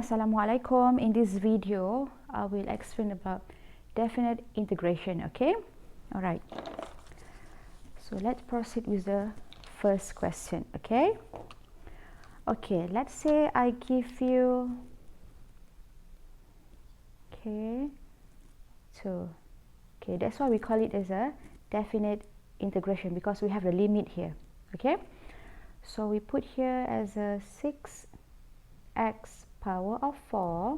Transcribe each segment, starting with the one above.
Assalamualaikum. In this video, I will explain about definite integration, okay? Alright. So let's proceed with the first question, okay? Okay, let's say I give you, okay, that's why we call it as a definite integration, because we have the limit here, okay? So we put here as a 6x power of 4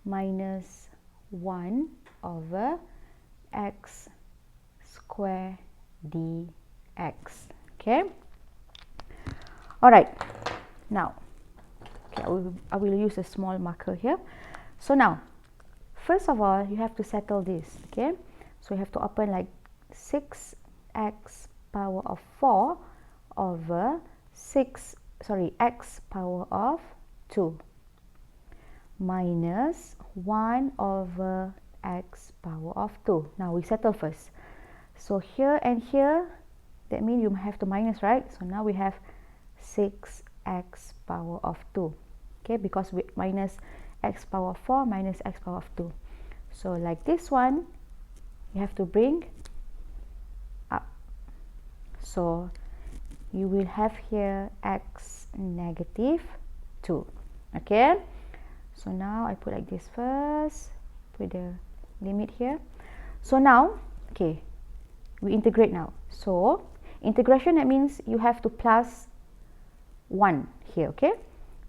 minus 1 over x square dx, okay? Alright, now, okay, I will use a small marker here. So now, first of all, you have to settle this, okay? So you have to open like 6x power of 4 over x power of 2 minus 1 over x power of 2. Now we settle first. So here and here, that means you have to minus, right? So now we have 6x power of 2, okay? Because we minus x power of 4 minus x power of 2. So like this one, you have to bring up. So you will have here x negative 2, okay? So now I put like this first, put the limit here. So now, okay, we integrate now. So integration, that means you have to plus 1 here, okay?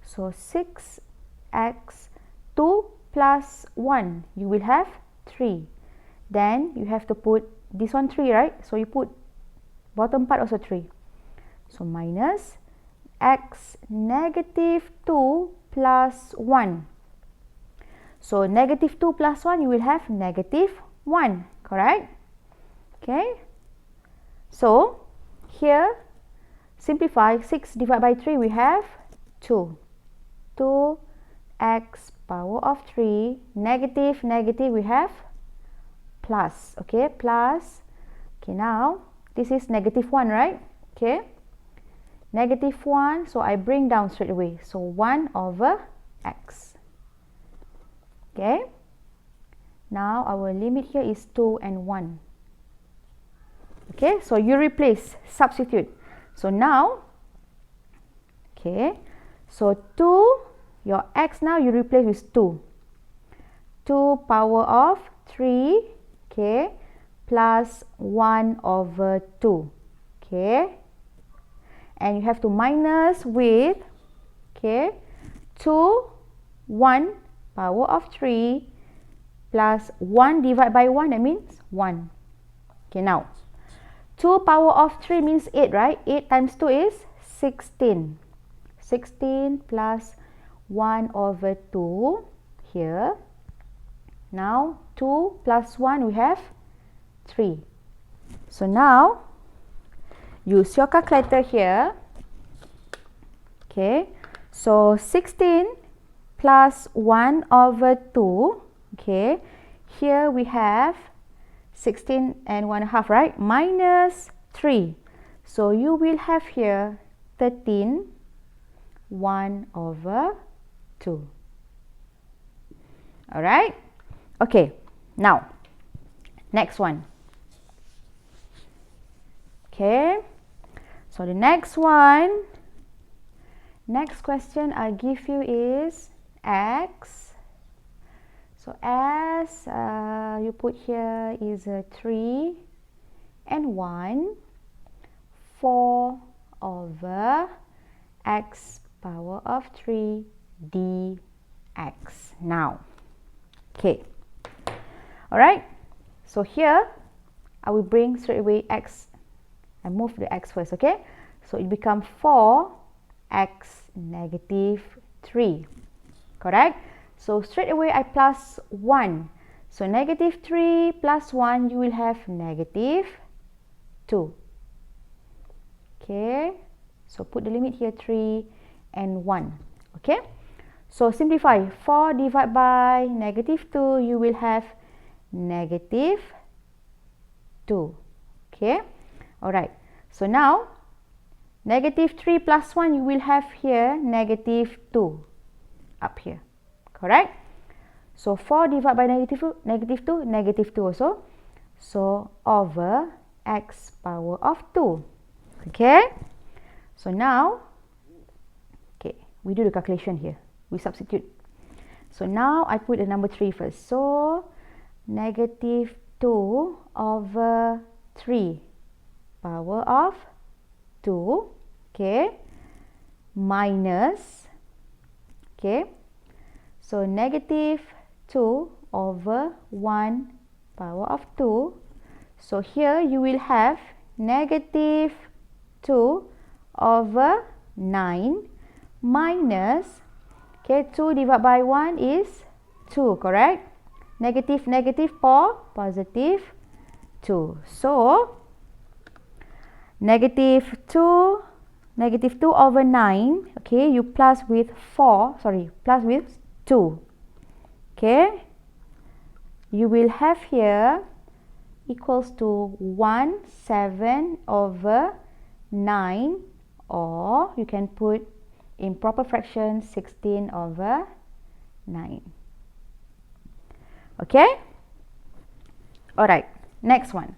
So 6x 2 plus 1, you will have 3. Then you have to put this one 3, right? So you put bottom part also 3. So minus x negative 2 plus 1. So negative 2 plus 1, you will have negative 1, correct? Okay. So here, simplify, 6 divided by 3, we have 2. 2x power of 3, negative, we have plus, okay, plus. Okay, now, this is negative 1, right? Okay. Negative 1, so I bring down straight away. So 1 over x. Okay. Now our limit here is 2 and 1. Okay, so you replace, substitute. So now, okay, so 2, your x now you replace with 2. 2 power of 3, okay, plus 1 over 2, okay. And you have to minus with, okay, 2, 1 power of 3 plus 1 divided by 1, that means 1. Okay, now 2 power of 3 means 8, right? 8 times 2 is 16. 16 plus 1 over 2 here. Now 2 plus 1, we have 3. So now use your calculator here. Okay, so 16 plus 1 over 2, okay, here we have 16 and 1/2, right? Minus 3. So you will have here 13, 1 over 2. Alright? Okay, now, next one. Okay, so the next one, next question I give you is x. So as you put here is 3 and 1, 4 over x power of 3 dx. Now, okay, alright, so here I will bring straight away x. I move the x first, okay? So it becomes 4x negative 3, correct? So straight away I plus 1. So negative 3 plus 1, you will have negative 2. Okay, so put the limit here 3 and 1. Okay, so simplify. 4 divided by negative 2, you will have negative 2. Okay, alright. So now, negative 3 plus 1, you will have here negative 2 up here. correct? So 4 divided by negative 2 also. So over x power of 2. Okay? So now, okay, we do the calculation here. We substitute. So now I put the number 3 first. So negative 2 over 3 power of 2, okay, minus, okay, so negative 2 over 1 power of 2. So here you will have negative 2 over 9 minus, okay, 2 divided by 1 is 2, correct? Negative, negative, positive 2. So negative 2 over 9, okay, you plus with 2, okay, you will have here equals to 7 over 9, or you can put in proper fraction 16 over 9. Okay? Alright, next one.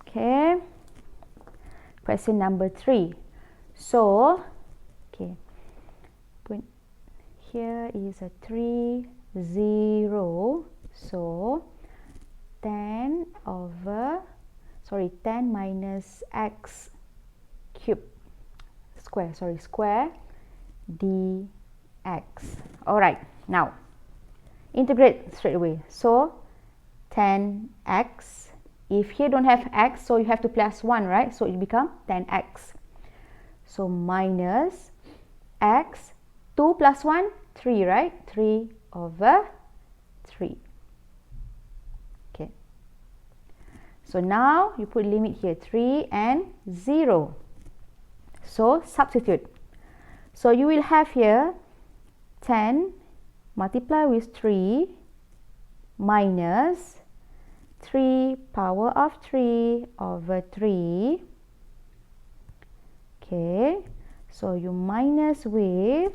Okay, question number 3. So, okay, put here is a 3, 0. So 10 minus x cube square dx. Alright, now integrate straight away. So 10x, if here don't have x, so you have to plus 1, right? So it become 10x. So minus x, 2 plus 1, 3, right? 3 over 3. Okay. So now you put limit here, 3 and 0. So substitute. So you will have here 10 multiply with 3 minus 3 power of 3 over 3. Okay, so you minus with,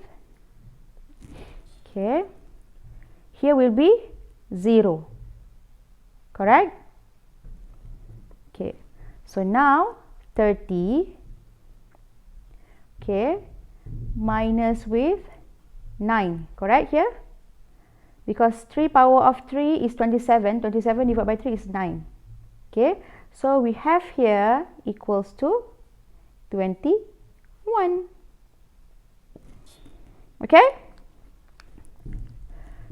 okay, here will be 0, correct? Okay, so now 30, okay, minus with 9, correct here? Because 3 power of 3 is 27, 27 divided by 3 is 9. Okay, so we have here equals to 21. Okay,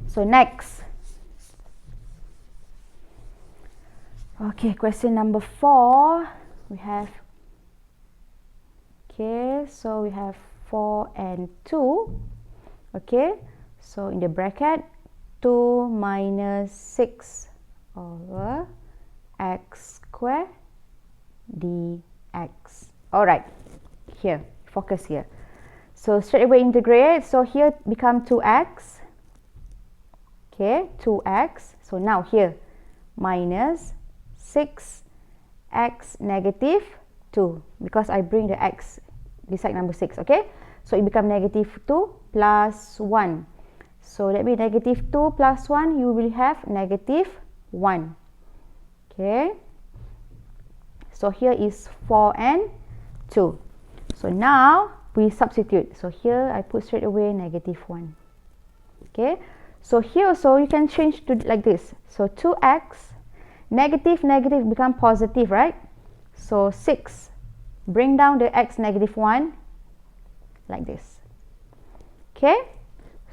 so next. Okay, question number 4. We have, okay, so we have 4 and 2. Okay, so in the bracket, 2 minus 6 over x squared dx. Alright, here, focus here. So straight away integrate. So here become 2x. Okay, 2x. So now here, minus 6x negative 2. Because I bring the x beside number 6. Okay, so it become negative 2 plus 1. So that means negative 2 plus 1, you will have negative 1. Okay. So here is 4 and 2. So now we substitute. So here I put straight away negative 1. Okay. So here also you can change to like this. So 2x, negative become positive, right? So 6. Bring down the x negative 1 like this. Okay.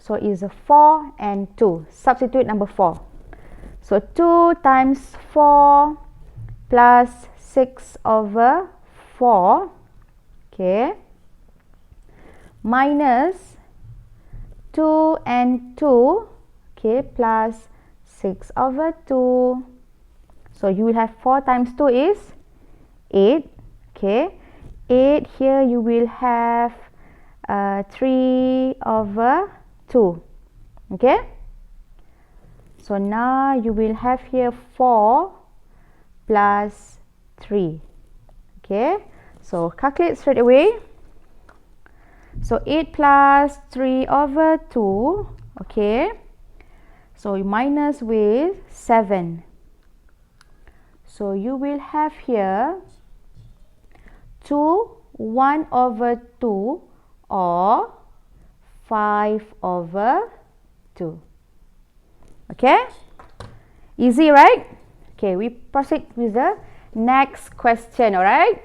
So is a 4 and 2. Substitute number 4. So 2 times 4 plus 6 over 4. Okay. Minus 2 and 2. Okay. Plus 6 over 2. So you will have 4 times 2 is 8. Okay. 8 here you will have 3 over 2. Okay, so now you will have here 4 plus 3. Okay, so calculate straight away. So 8 plus 3 over 2, okay. So you minus with 7. So you will have here 2, 1 over 2 or 5 over 2. Okay? Easy, right? Okay, we proceed with the next question, alright?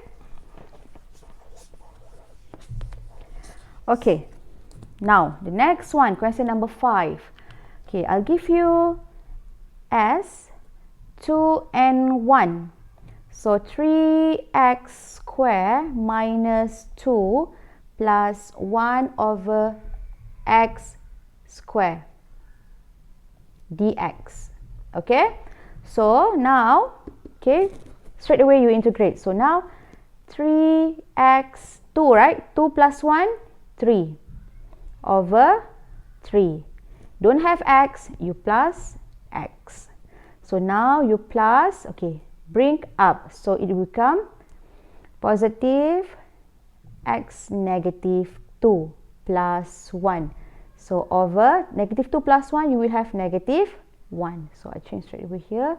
Okay, now the next one, question number 5. Okay, I'll give you as 2 and 1. So 3x squared minus 2 plus 1 over x squared dx. Okay, so now, okay, straight away you integrate. So now 3x, 2, right? 2 plus 1, 3 over 3. Don't have x, you plus x. So now you plus, okay, bring up. So it will become positive x negative 2 plus 1. So over negative 2 plus 1, you will have negative 1. So I change straight over here,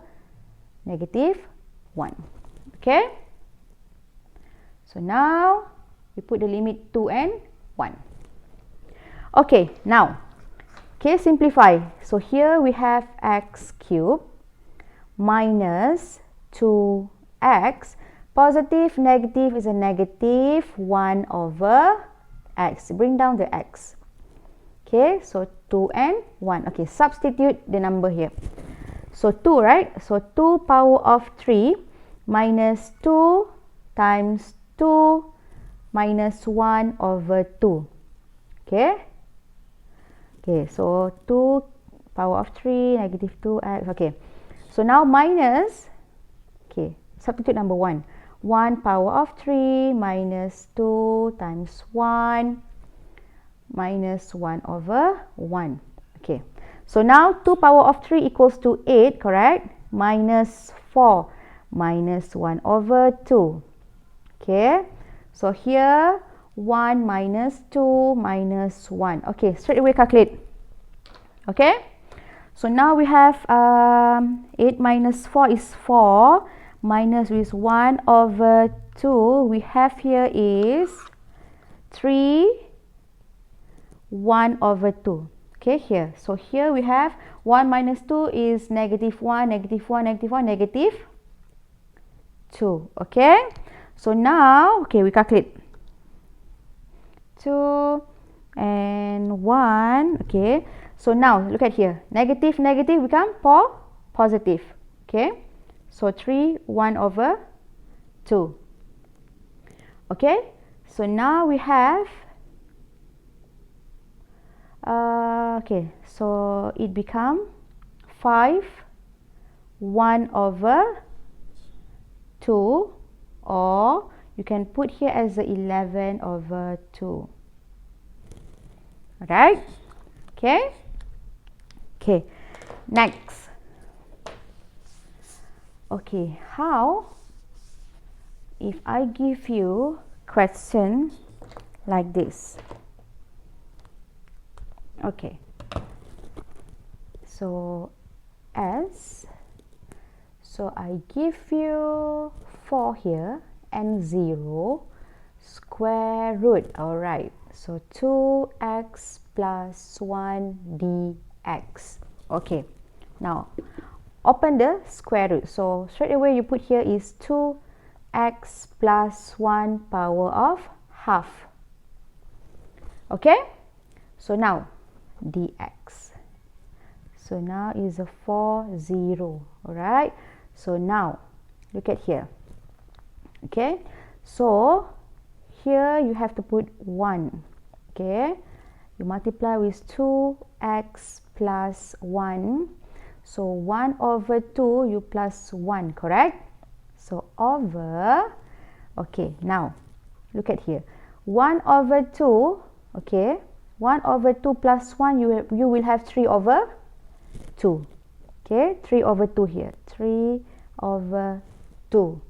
negative 1. Okay? So now we put the limit 2 and 1. Okay, now, okay, simplify. So here we have x cubed minus 2x. Positive, negative is a negative 1 over x. Bring down the x. Okay, so 2 and 1. Okay, substitute the number here. So 2, right? So 2 power of 3 minus 2 times 2 minus 1 over 2. Okay? Okay, so 2 power of 3, negative 2x. Okay, so now minus, okay, substitute number 1. 1 power of 3 minus 2 times 1 minus 1 over 1. Okay, so now 2 power of 3 equals to 8, correct? Minus 4 minus 1 over 2. Okay, so here 1 minus 2 minus 1. Okay, straight away calculate. Okay, so now we have 8 minus 4 is 4, minus with 1 over 2. We have here is 3, 1 over 2. Okay, here. So here we have 1 minus 2 is negative 1, negative 1, negative 1, negative 2. Okay, so now, okay, we calculate. 2 and 1. Okay, so now look at here. Negative, negative become positive. Okay, so 3, 1 over 2. Okay, so now we have okay, so it become 5, 1 over 2, or you can put here as a 11 over 2. Alright? Okay? Okay, next. Okay, how if I give you question like this? Okay, so so I give you 4 here and 0 square root. Alright, so 2x plus 1 dx. Okay, now open the square root. So straight away you put here is 2x plus 1 power of half. Okay, so now dx. So now is a 4, 0. Alright, so now look at here. Okay, so here you have to put 1. Okay, you multiply with 2x plus 1. So 1 over 2 you plus 1, correct? So over, okay, now look at here. 1 over 2, okay, 1 over 2 plus 1, you will have 3 over 2. Okay, 3 over 2 here. 3 over 2.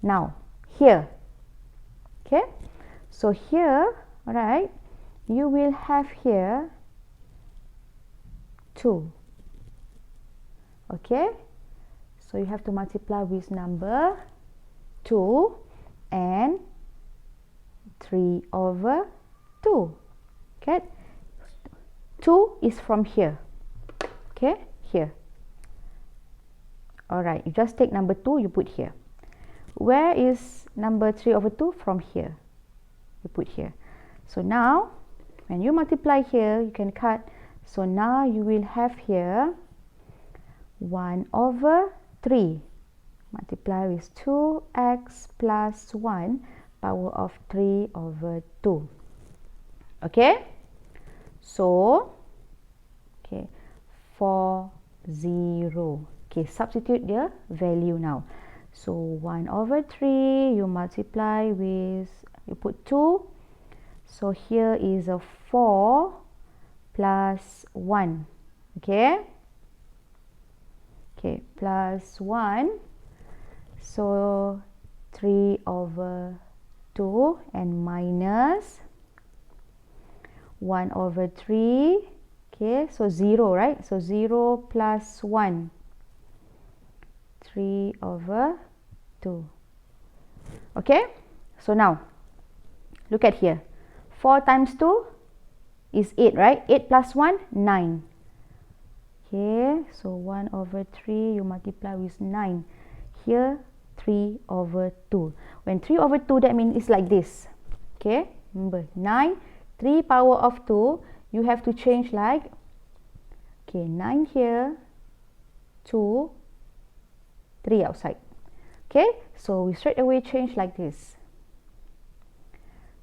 Now, here. Okay, so here, alright, you will have here 2. Okay, so you have to multiply with number 2 and 3/2. Okay, 2 is from here. Okay, here. Alright, you just take number 2, you put here. Where is number 3/2? From here. You put here. So now, when you multiply here, you can cut. So now you will have here 1/3. Multiply with 2x plus 1 power of 3/2. Okay? So, okay, 40. Okay, substitute the value now. So 1/3, you multiply with, you put 2. So here is a 4 plus 1. Okay? Okay, plus 1. So 3/2 and minus 1/3. Okay, so 0, right? So 0 plus 1. 3/2. Okay, so now look at here. 4 times 2 is 8, right? 8 plus 1, 9. Okay, so 1/3 you multiply with 9. Here 3/2. When 3/2, that means it's like this. Okay, remember 9, 3/2, you have to change like, okay, 9 here, 2, 3 outside. Okay, so we straight away change like this.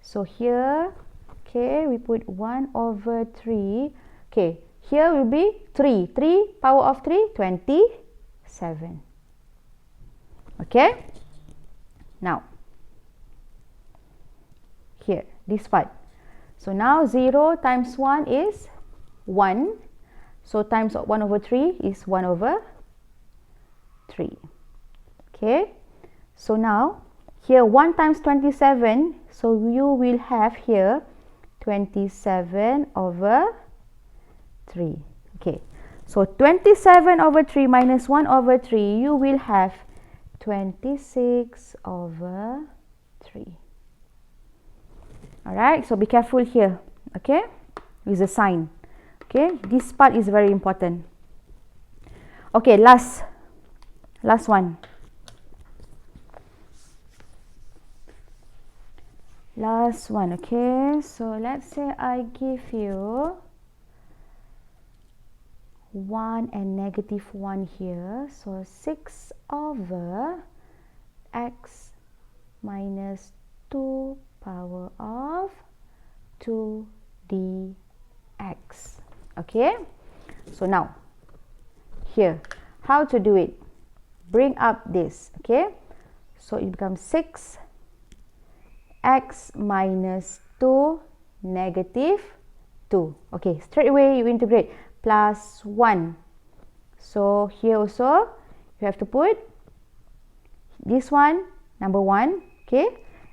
So here, okay, we put 1/3. Okay, here will be 3. 3/3, 27. Okay, now here, this part. So now 0 times 1 is 1. So times 1/3 is 1/3. Okay, so now here 1 times 27, so you will have here 27/3. Okay, so 27/3 minus 1/3, you will have 26/3. Alright, so be careful here, okay, with the sign. Okay, this part is very important. Okay, last one. Last one, okay, so let's say I give you 1 and -1 here, so 6/x minus 2 power of 2 dx. Okay, so now here, how to do it? Bring up this, okay, so it becomes 6 x minus 2 -2. Okay, straight away you integrate, plus 1. So here also you have to put this one, number 1, okay,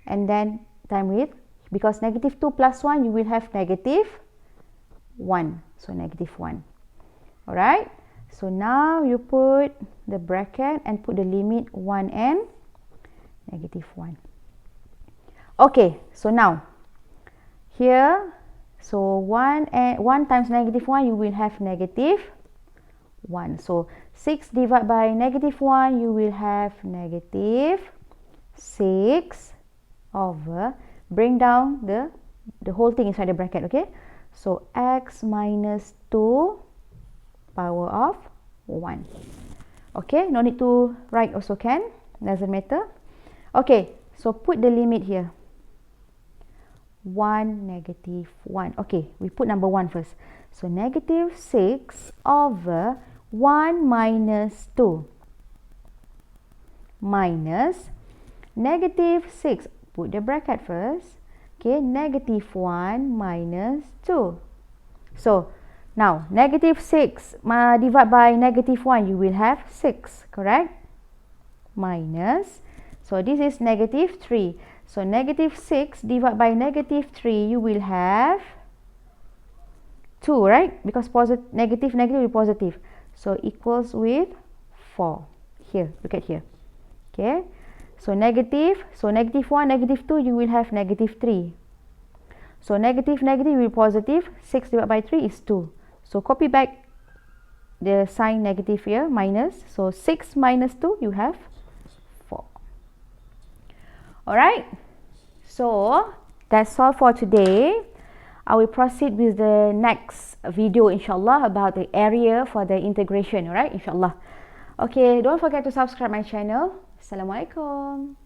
and then time with, because -2 plus 1 you will have -1, so -1. Alright, so now you put the bracket and put the limit 1 and -1. Okay, so now here, so 1 times -1, you will have -1. So 6 divided by -1, you will have -6 over, bring down the whole thing inside the bracket, okay? So x minus 2 power of 1. Okay, no need to write also can, doesn't matter. Okay, so put the limit here. 1, -1. Okay, we put number 1 first. So -6 over 1 minus 2 minus -6. Put the bracket first. Okay, -1 minus 2. So now -6 divided by -1, you will have 6, correct? Minus, so this is -3. So -6 divided by -3, you will have 2, right? Because negative will be positive. So equals with 4. Here, look at here. Okay. So negative 1, negative 2, you will have negative 3. So negative will be positive. 6 divided by 3 is 2. So copy back the sign negative here, minus. So 6 minus 2, you have 4. Alright. So that's all for today. I will proceed with the next video, inshallah, about the area for the integration. Alright, inshallah. Okay, don't forget to subscribe my channel. Assalamualaikum.